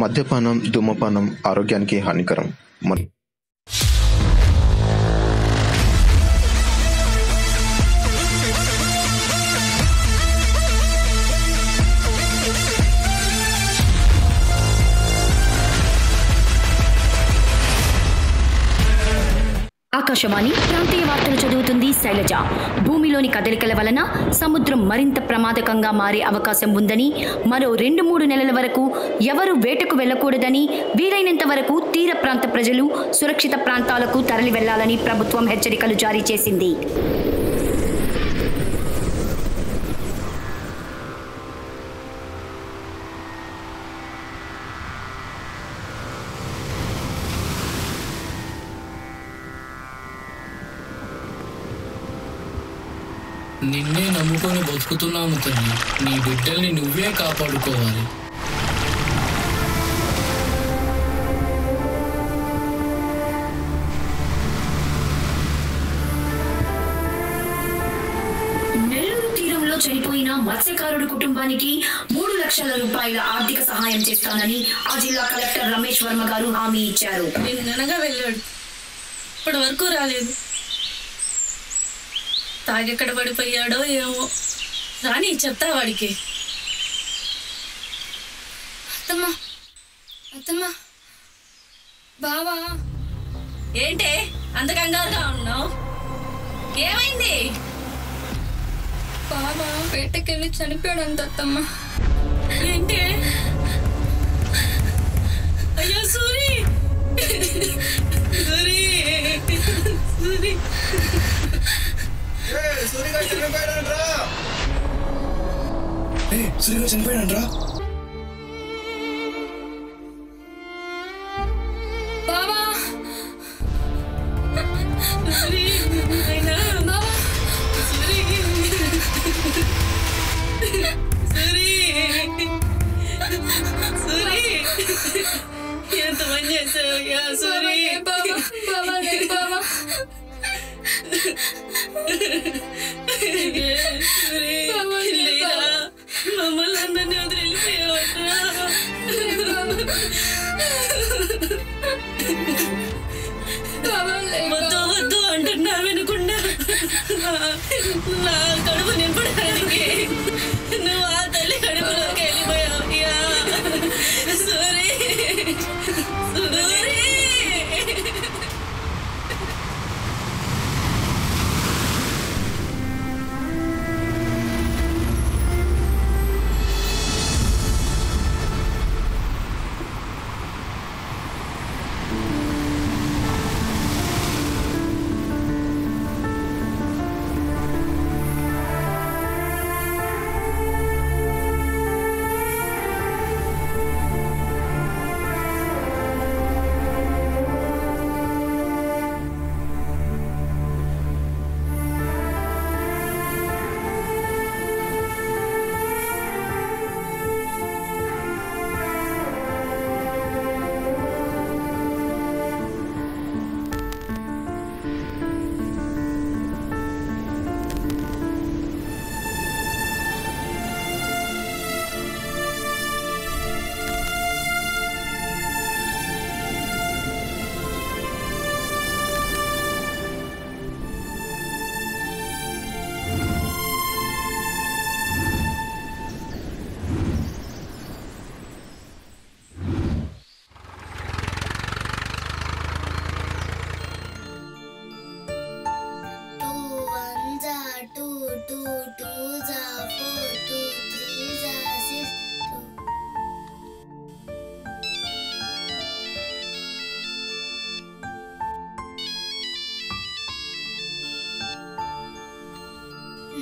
మద్యపానం, ధూమపానం ఆరోగ్యానికి హానికరం. ఆకాశవాణి ప్రాంతీయ వార్తలు చదువుతుంది శైలజ. భూమిలోని కదలికల వలన సముద్రం మరింత ప్రమాదకంగా మారే అవకాశం ఉందని, మరో 2-3 నెలల వరకు ఎవరు వేటకు వెళ్లకూడదని, వీలైనంత వరకు తీర ప్రాంత ప్రజలు సురక్షిత ప్రాంతాలకు తరలి వెళ్లాలని ప్రభుత్వం హెచ్చరికలు జారీ చేసింది. నిన్నే నమ్ముకొని బతుకుతున్నాము తల్లి. నీ బిడ్డల్ని నువ్వే కాపాడుకోవాలి. నెల్లూరు తీరంలో చనిపోయిన మత్స్యకారుడు కుటుంబానికి 3 లక్షల రూపాయల ఆర్థిక సహాయం చేస్తానని ఆ జిల్లా కలెక్టర్ రమేష్ వర్మ గారు హామీ ఇచ్చారు. నిన్ననగా వెళ్ళాడు, ఇప్పటి వరకు రాలేదు. తాగెక్కడ పడిపోయాడో ఏమో. రాని చెప్తా వాడికి. అత్తమ్మ అత్తమ్మ, బావా ఏంటే అంత కంగారుగా ఉన్నావు? ఏమైంది? బావా వేటకెళ్ళి చనిపోయాడంట అత్తమ్మ. ఏంటి? అయ్యో సూరి, సూరి, సూరి. సూరిగా చనిపోయాడంట్రా. బావా సూరి, అయినా బావా సూరి, సూరి, సూరి, ఎంత పని చేసావయ్యా సూరి. బావా బావా బావా మమ్మల్ని అందరినీ వదిలిపోయావట్రా. వద్దు వద్దు అంటున్నా వినకుండా నా కడుపు నింపడానికి నువ్వు ఆ తల్లి కడుపులోకి వెళ్ళిపోయావయ్యా. సూరి, సూరి.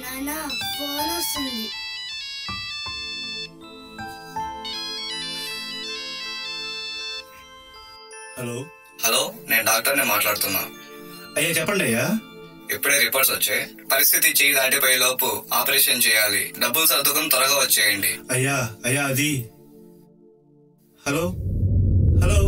నాన్న ఫోన్ వస్తుంది. హలో హలో, నేను డాక్టర్ని మాట్లాడుతున్నా. అయ్యా చెప్పండి అయ్యా. ఇప్పుడే రిపోర్ట్స్ వచ్చాయి. పరిస్థితి చేయి దాటిపోయే లోపు ఆపరేషన్ చేయాలి. డబ్బులు సర్దుకుని త్వరగా వచ్చేయండి. అయ్యా అయ్యా అది. హలో హలో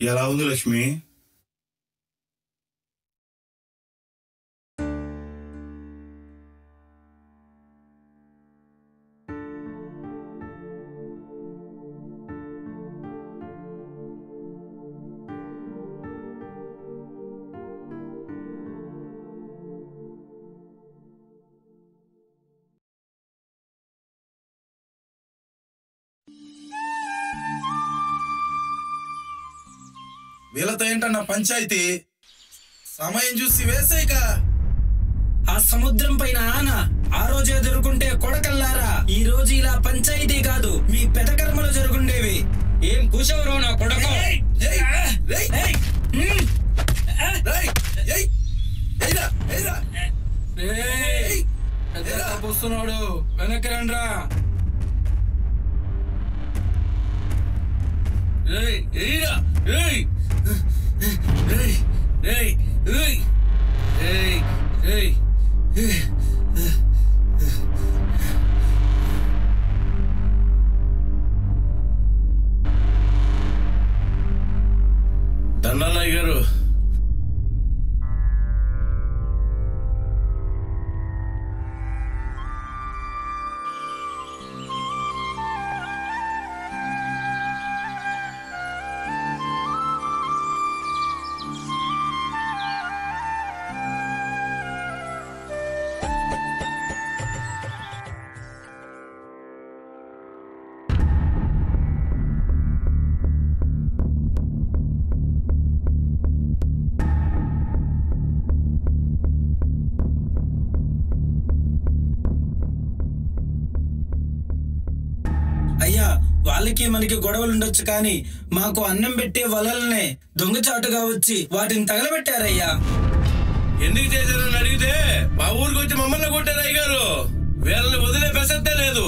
ఎలా ఉంది లక్ష్మి? వీళ్ళతో ఏంటన్నా పంచాయతీ? సమయం చూసి వేసేయక. ఆ సముద్రం పైన ఆన ఆ రోజే జరుగుంటే కొడకల్లారా ఈ రోజు ఇలా పంచాయతీ కాదు మీ పెదకర్మలు జరుగుండేవి. ఏం కూర్చోవరో నా కొడక. వస్తున్నాడు, వెనక్కి రండ్రా. దండాలయ్య గారు, అయ్యా వాళ్ళకి మనకి గొడవలు ఉండొచ్చు కానీ మాకు అన్నం పెట్టే వలలనే దొంగచాటుగా వచ్చి వాటిని తగలబెట్టారయ్యా. ఎందుకు చేశారని అడిగితే మా ఊరికి వచ్చి మమ్మల్ని కొట్టారు అయ్య గారు. వీళ్ళని వదిలే ప్రసక్తే లేదు.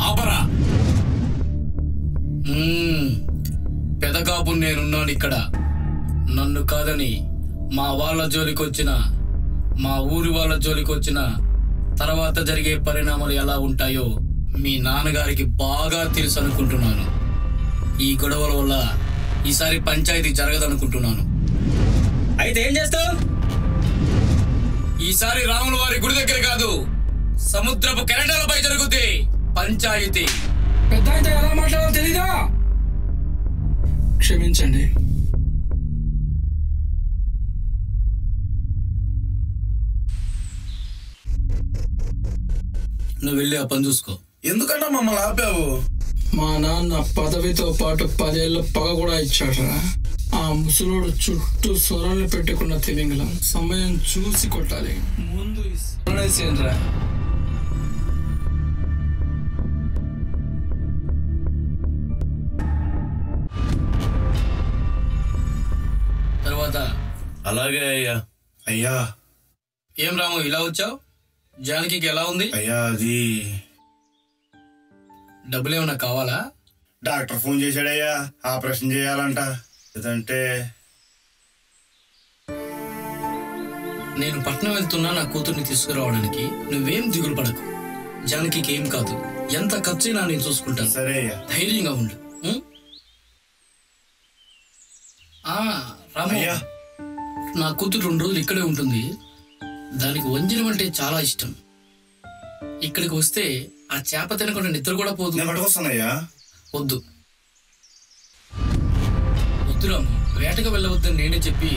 ఆపరా. పెదకాపు నేనున్నాను ఇక్కడ. నన్ను కాదని మా వాళ్ళ జోలికి వచ్చిన, మా ఊరి వాళ్ళ జోలికి వచ్చిన తర్వాత జరిగే పరిణామాలు ఎలా ఉంటాయో మీ నాన్నగారికి బాగా తెలుసు అనుకుంటున్నాను. ఈ గొడవల వల్ల ఈసారి పంచాయతీ జరగదనుకుంటున్నాను. అయితే ఏం చేస్తావు? ఈసారి రాముల వారి గుడి దగ్గర కాదు, సముద్రపు కెరటాలపై జరుగుద్ది పంచాయతీ. పెద్ద ఎలా మాట్లాడాలో తెలీదా? క్షమించండి. నువ్వు వెళ్ళి ఆ పని చూసుకో. ఎందుకంటే మమ్మల్ని ఆపావు? మా నాన్న పదవితో పాటు 10 ఏళ్ళ పగ కూడా ఇచ్చాడురా. ఆ ముసలోడు చుట్టూ సొరలు పెట్టుకున్న తిమింగలం. సమయం చూసి కొట్టాలి. ముందు సొరలేసేయండిరా. తర్వాత అలాగే అయ్యా. అయ్యా ఏం రాము ఇలా వచ్చావు? జానకి ఎలా ఉంది? అయ్యా అది డబ్బులేమన్నా కావాలా? డాక్టర్ ఫోన్ చేశాడయ్యా, ఆపరేషన్ చేయాలంట. లేదంటే నేను పట్నం వెళ్తున్నా నా కూతుర్ని తీసుకురావడానికి. నువ్వేం దిగులు పడకు. జానకి ఏం కాదు, ఎంత ఖర్చైనా నేను చూసుకుంటాను. సరే అయ్యా, ధైర్యంగా ఉండు. రాము, నా కూతురు 2 రోజులు ఇక్కడే ఉంటుంది. దానికి వంజనం అంటే చాలా ఇష్టం. ఇక్కడికి వస్తే ఆ చేప తినకుండా నిద్ర కూడా పోదు. వద్దు వద్దు రాము, వేటకు వెళ్ళవద్దని నేనే చెప్పి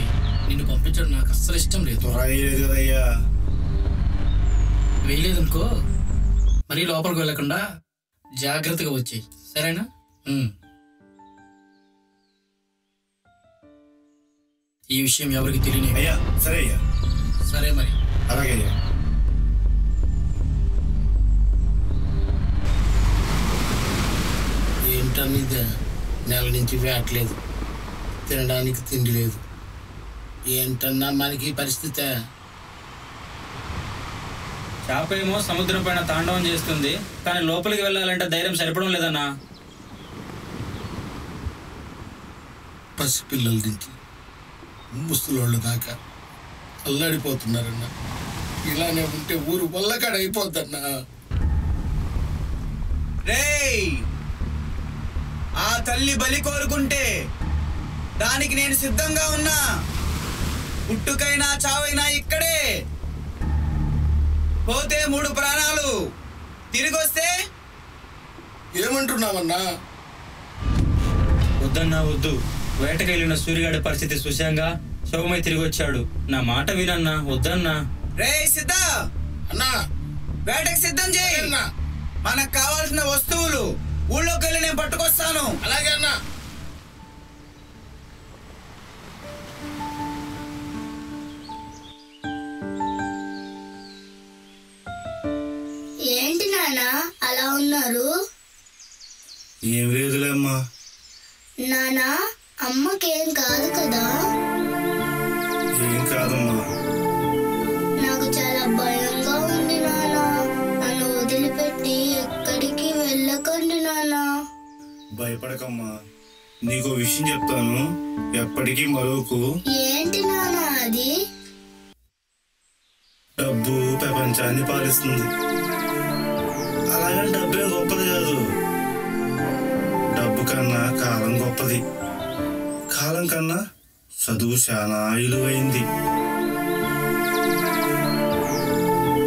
నిన్ను పంపించడం నాకు అస్సలు ఇష్టం లేదు. వేయలేదనుకో మరీ లోపలికి వెళ్ళకుండా జాగ్రత్తగా వచ్చేయి, సరేనా? ఈ విషయం ఎవరికి తెలియని. అయ్యా సరే అయ్యా. సరే మరి. అలాగే అయ్యా. ఏంటన్నది నెల నుంచి వేయట్లేదు, తినడానికి తిండి లేదు. ఏంటన్నా మనకి పరిస్థితి. చేప ఏమో సముద్రం పైన తాండవం చేస్తుంది, కానీ లోపలికి వెళ్ళాలంటే ధైర్యం సరిపడం లేదన్నా. పసిపిల్లల నుంచి ముసలోళ్ళు దాకా అల్లాడిపోతున్నారన్నా. ఇలానే ఉంటే ఊరు వల్లకాడ అయిపోద్దన్నా. రేయ్, ఆ తల్లి బలి కోరుకుంటే దానికి నేను సిద్ధంగా ఉన్నా. పుట్టుకైనా చావైనా ఇక్కడే. పోతే 3 ప్రాణాలు, తిరిగొస్తే ఏమంటున్నావన్నా? వద్దన్నా వద్దు. వేటకెళ్ళిన సూర్యగాడి పరిస్థితి సుశాంగా శవమై తిరిగి వచ్చాడు. నా మాట వినన్నా, వద్దన్నా. రే సిద్ధ అన్నా, వేటకి సిద్ధం చేయి. మనకు కావాల్సిన వస్తువులు ఊళ్ళోకి వెళ్ళి నేను పట్టుకొస్తాను. అలాగే అన్నా. ఏంటి నానా అలా ఉన్నారు? ఏం లేదులే అమ్మా. నానా అమ్మకేం కాదు కదా? ఏం కాదమ్మా. నాకు చాలా భయంగా ఉంది నానా. నన్ను వదిలిపెట్టి ఎక్కడికి వెళ్ళకండి నానా. భయపడకమ్మా. నీకో విషయం చెప్తాను, ఎప్పటికీ మరొకు. ఏంటి నానా అది? డబ్బు ప్రపంచాన్ని పాలిస్తుంది. అలాగే డబ్బే గొప్పది కాదు. డబ్బు కన్నా కాలం గొప్పది. కాలం కన్నా చదువు చాలా విలువైంది.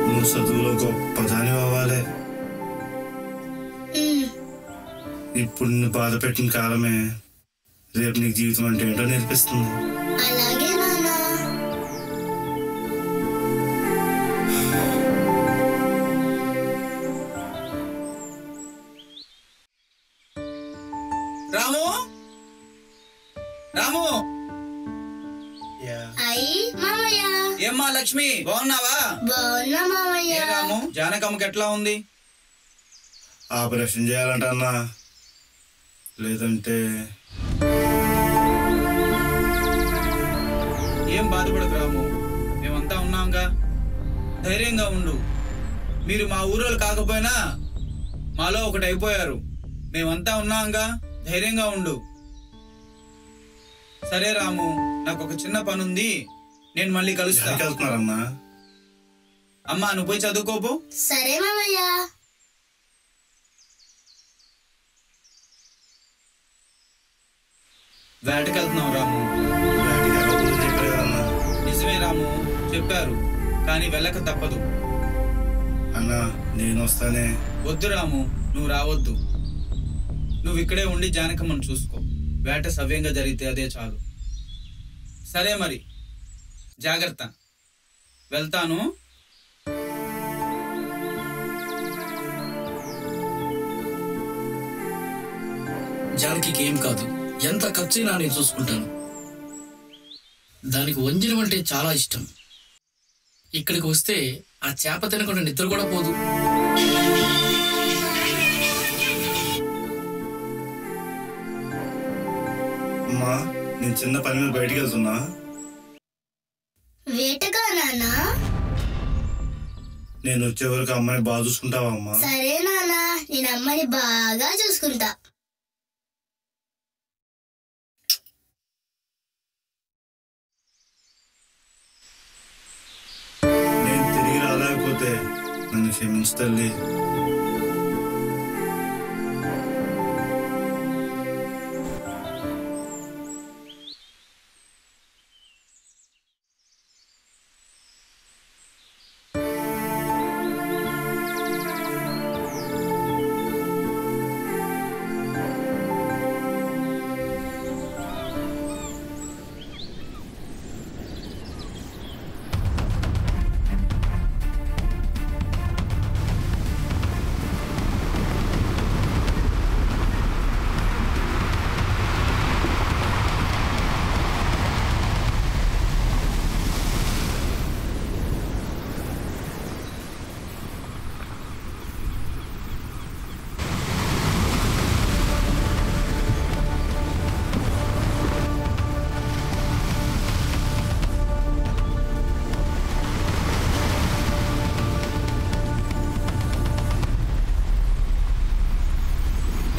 నువ్వు చదువులో గొప్పదాని అవ్వాలి. ఇప్పుడు నిన్ను బాధ పెట్టిన కాలమే రేపు నీకు జీవితం అంటే ఏంటో నేర్పిస్తుంది. అలాగే నానా. రాము, రాము. అయ్యి మామయ్య. ఏమ్మా లక్ష్మి, బాగున్నావా? బాగున్నా మామయ్య. ఏ రాము, జానకమ్మకి ఎట్లా ఉంది? ఆపరేషన్ చేయాలంట అన్నా. లేదంటే ఏం బాధపడకు రాము, మేమంతా ఉన్నాంగా. ధైర్యంగా ఉండు. మీరు మా ఊరోళ్ళు కాకపోయినా మాలో ఒకటి అయిపోయారు. మేమంతా ఉన్నాంగా, ధైర్యంగా ఉండు. సరే రాము, నాకు ఒక చిన్న పని ఉంది, నేను మళ్ళీ కలుస్తానన్నా. అమ్మా నువ్వు పోయి చదువుకోపో. సరే మామయ్య. వేటకెళ్తున్నావు రాము. నిజమే రాము, చెప్పారు, కానీ వెళ్ళక తప్పదు. అన్నా నేను వస్తానే. వద్దు రాము, నువ్వు రావద్దు. నువ్వు ఇక్కడే ఉండి జానకమ్మను చూసుకో. వేట సవ్యంగా జరిగితే అదే చాలు. సరే మరి, జాగ్రత్త. వెళ్తాను. జానకి ఏం కాదు, ఎంత ఖర్చైనా నేను చూసుకుంటాను. దానికి వంజనం అంటే చాలా ఇష్టం. ఇక్కడికి వస్తే ఆ చేప తినకుండా నిద్ర కూడా పోదు. అమ్మా నేను చిన్న పని మీద బయటికి వెళ్తున్నా. వేటగా నానా? నేను వచ్చే వరకు అమ్మాయి బాగా చూసుకుంటావా అమ్మా? సరే నానా, నేను అమ్మని బాగా చూసుకుంటా. నేను తిరిగి రాలేకపోతే నన్ను క్షమించు తల్లి.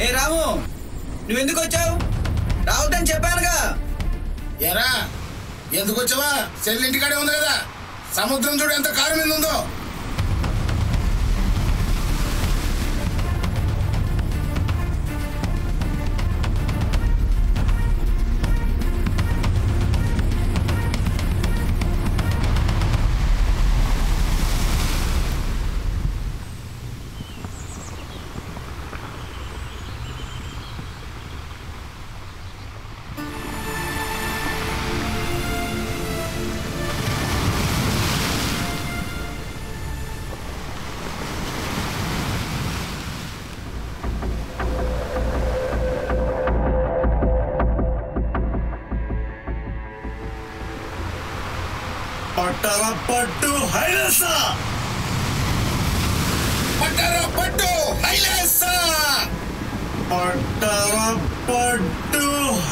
ఏ రాము, నువ్వెందుకు వచ్చావు? రావద్దని చెప్పానుగా. ఎరా ఎందుకు వచ్చావా? చెల్లి ఇంటికాడే ఉంది కదా. సముద్రం చూడు ఎంత కారు మీద ఉందో. పట్టు హైలసా పట్టరా పట్టు హైలేసా పట్టరా పట్టు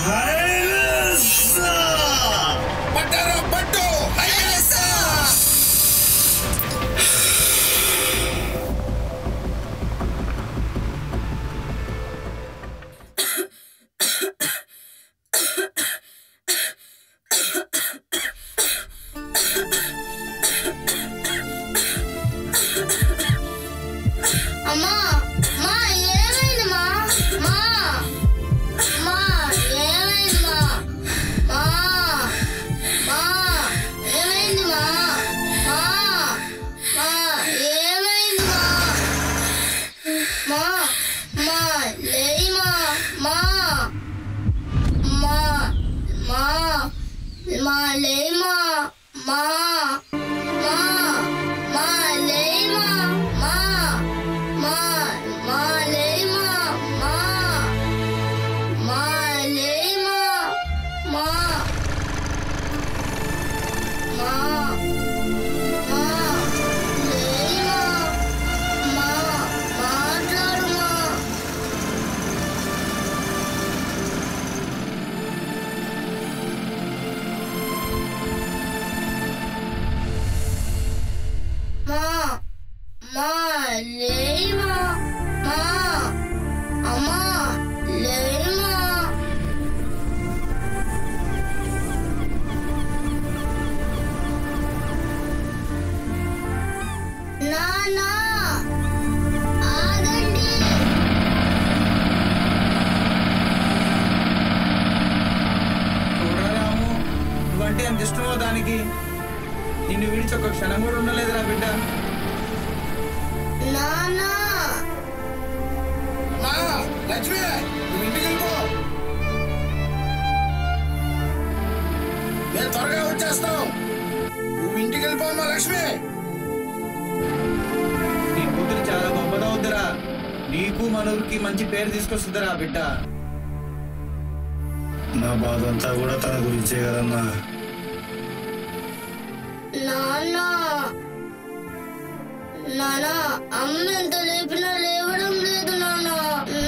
హైలసా పట్టరా పట్టు హైలేసా అమ్మా మా ఏమైంది మా మా మా ఏమైంది మా మా మా ఏమైంది మా మా మా ఏమైంది మా మా మా లేయి మా మా మా మా మా లేయి మా మా మా మా లేయి మా మా మా మా లేయి మా మా మా లేయి మా మా మా మా లేయి మా మా మాట్లాడు మా మా మా లేయి మా మా అమ్మా లేయి మా నానా ఆగండి చూడరాము నువ్వంటే ఎంత ఇష్టమో దానికి నిన్ను విడిచి ఒక క్షణం కూడా ఉండలేదురా బిడ్డ. నానా మా లక్ష్మి నువ్వు ఇంటికి వెళ్ళిపో నేను త్వరగా వచ్చేస్తాం నువ్వు ఇంటికి వెళ్ళిపో మా లక్ష్మి నీ కూతురు చాలా గొప్పదవుద్దిరా. నీకు మనూరికి మంచి పేరు తీసుకొస్తుందిరా బిడ్డ. నా బాధ అంతా కూడా తన గురించే కదన్నా. నానా నానా అమ్మ ఎంత లేపినా లేవడం లేదు నాన్న.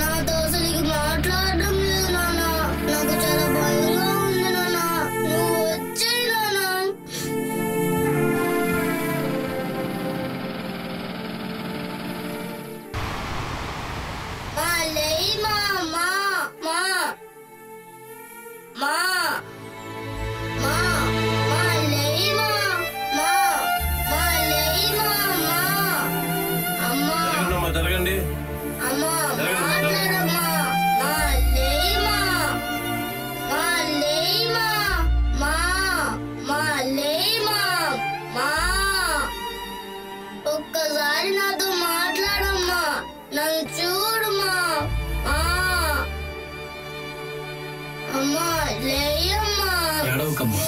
నాతో అసలు మాట్లాడడం లేదు నాన్న. నాకు చాలా భయంగా ఉంది నాన్న. నువ్వు వచ్చేయి నాన్న. మా లేయి మా మా మా మా మా మా లేయి మా మా మా లేయి మా మా అమ్మా జరగండి అమ్మా మాట్లాడమ్మా మా లేయి మా మా లేయి మా మా మా లేయి మా మా ఒక్కసారి నాతో మాట్లాడమ్మా. నన్ను చూడమ్మా అమ్మా లేయమ్మా. ఏడవకమ్మా.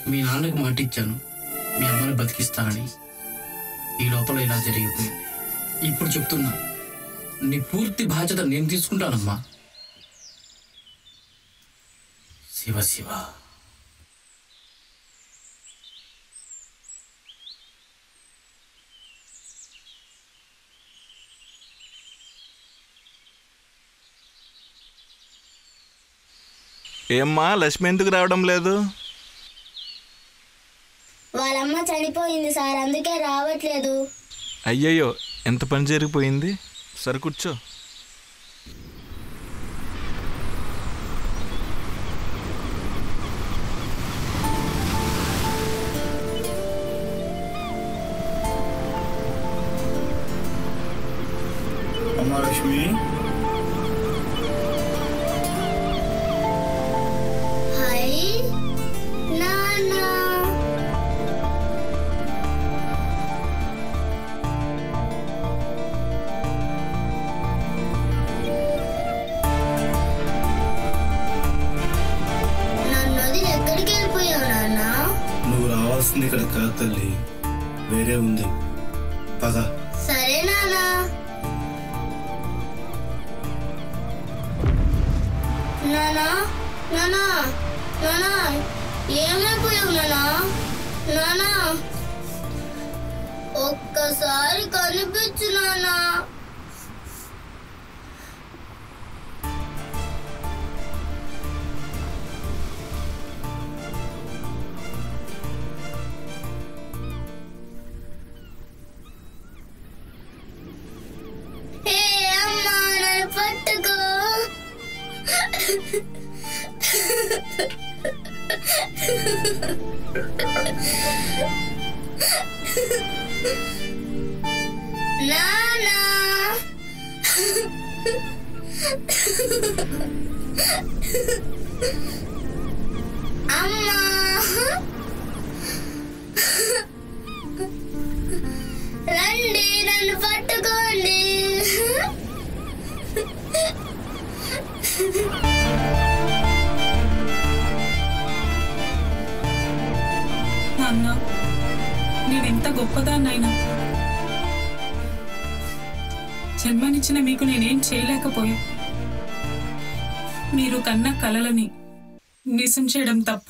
మీ నాన్నకు మాట ఇచ్చాను మీ అమ్మని బతికిస్తానని. ఈ లోపల ఇలా జరిగిపోయింది. ఇప్పుడు చెప్తున్నా నీ పూర్తి బాధ్యత నేను తీసుకుంటానమ్మా. శివ శివ. ఏమ్మా లక్ష్మి ఎందుకు రావడం లేదు? వాళ్ళమ్మ చనిపోయింది సార్, అందుకే రావట్లేదు. అయ్యయ్యో, ఎంత పని జరిగిపోయింది. సరే కూర్చో. అమ్మా లక్ష్మి, హాయ్ నాన్న. నన్ను వదిలి ఎక్కడికి వెళ్ళిపోయావు నాన్న? నువ్వు రావాల్సింది ఇక్కడ కాదు తల్లి, వేరే ఉంది. పద. సరే నాన్న. నానా నానా నానా ఏమైపోయావు నానా? నానా ఒక్కసారి కనిపించు నానా. అమ్మా నన్ను పట్టుకో. నానా అమ్మా రండి నన్ను పట్టుకోండి. నాన్న నేనెంత గొప్పదాన్నైనా జన్మనిచ్చిన మీకు నేనేం చేయలేకపోయా. మీరు కన్న కలలని నిజం చేయడం తప్ప